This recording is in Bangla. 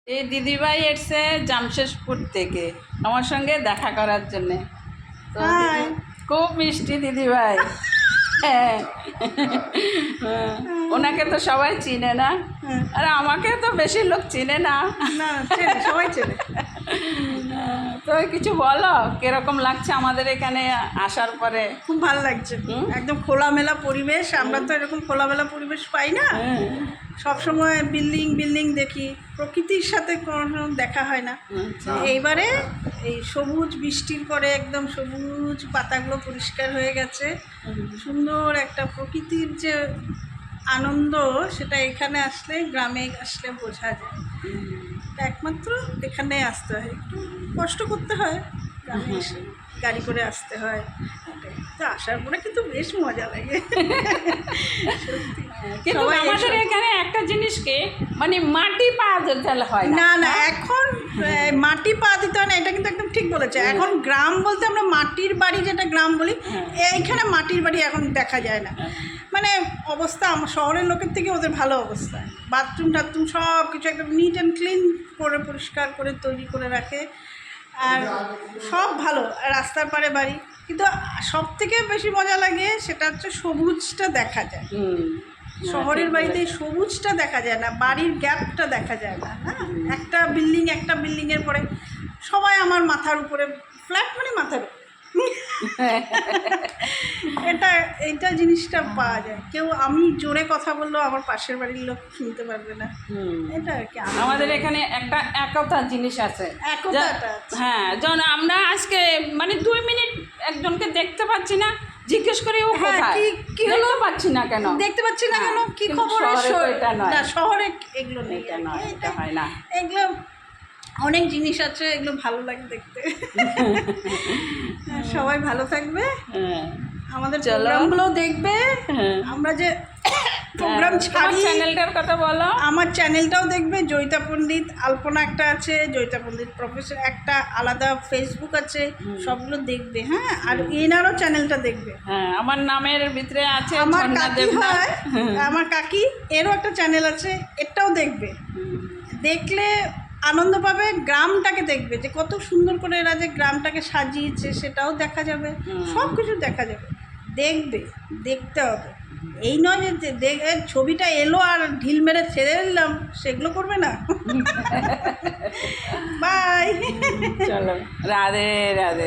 এই দিদিভাই এসছে জামশেদপুর থেকে আমার সঙ্গে দেখা করার জন্যে। তো খুব মিষ্টি দিদিভাই। হ্যাঁ, ওনাকে তো সবাই চিনে না, আর আমাকে তো বেশি লোক চিনে না। সবাই চেনে। তো কিছু বলো, কিরকম লাগছে আমাদের এখানে আসার পরে? খুব ভালো লাগছে, একদম খোলামেলা পরিবেশ। আমরা তো এরকম খোলামেলা পরিবেশ পাই না, সবসময় বিল্ডিং বিল্ডিং দেখি, প্রকৃতির সাথে কোনো দেখা হয় না। এইবারে এই সবুজ, বৃষ্টির পরে একদম সবুজ পাতাগুলো পরিষ্কার হয়ে গেছে, সুন্দর একটা প্রকৃতির যে আনন্দ, সেটা এখানে আসলে, গ্রামে আসলে বোঝা যায়। একমাত্র এখানে আসতে হয়, একটু কষ্ট করতে হয়, গ্রামে এসে গাড়ি করে আসতে হয়। তো আসার পরে কিন্তু বেশ মজা লাগে। কিন্তু আমাদের এখানে একটা জিনিসকে মানে মাটি পা দিতে হয় না না, এখন মাটি পা দিতে হয় না, এটা কিন্তু একদম ঠিক বলেছে। এখন গ্রাম বলতে আমরা মাটির বাড়ি, যেটা গ্রাম বলি, এইখানে মাটির বাড়ি এখন দেখা যায় না। মানে অবস্থা আমার শহরের লোকের থেকে ওদের ভালো অবস্থা, বাথরুম টাথরুম সব কিছু একদম নিট অ্যান্ড ক্লিন করে পরিষ্কার করে তৈরি করে রাখে, আর সব ভালো। রাস্তার পাড়ে বাড়ি, কিন্তু সব থেকে বেশি মজা লাগে সেটা হচ্ছে সবুজটা দেখা যায়। শহরের বাড়িতে সবুজটা দেখা যায় না, বাড়ির গ্যাপটা দেখা যায় না। একটা বিল্ডিংয়ের পরে সবাই আমার মাথার উপরে, ফ্ল্যাট মানে মাথার উপরে। এইটা জিনিসটা পাওয়া যায়। কেউ আমি জোরে কথা বললেও আমার পাশের বাড়ির লোক শুনতে পারবে না। এটা আর কি আমাদের এখানে একটা একতা জিনিস আছে। হ্যাঁ, যখন আমরা আজকে মানে 2 মিনিট একজনকে দেখতে পাচ্ছি না, জিজ্ঞেস করি ও কোথায়, কি হলো, পাচ্ছি না কেন, দেখতে পাচ্ছি না কেন, কি খবর? না, শহরে এগুলো নেই, এটা হয় না। এগুলো অনেক জিনিস আছে, এগুলো ভালো লাগে দেখতে। সবাই ভালো থাকবে, আমাদের প্রোগ্রামগুলো দেখবে। আমরা যে প্রোগ্রাম ছাড়ি, চ্যানেলটার কথা বলো। আমার চ্যানেলটাও দেখবে, জয়িতা পণ্ডিত আলপনা একটা আছে, জয়িতা পণ্ডিত প্রফেসর একটা আলাদা ফেসবুক আছে, সবগুলো দেখবে। হ্যাঁ, আর এনারও চ্যানেলটা দেখবে। হ্যাঁ, আমার নামের ভিতরে আছে, আমার কাকি, এরও একটা চ্যানেল আছে, এটাও দেখবে। দেখলে আনন্দ পাবে, গ্রামটাকে দেখবে যে কত সুন্দর করে এরা যে গ্রামটাকে সাজিয়েছে, সেটাও দেখা যাবে, সব কিছু দেখা যাবে। দেখতে হবে, এই নয় যে ছবিটা এলো আর ঢিল মেরে ছেড়ে দিলাম, সেগুলো করবে না। বাই, চলো, রাধে রাধে।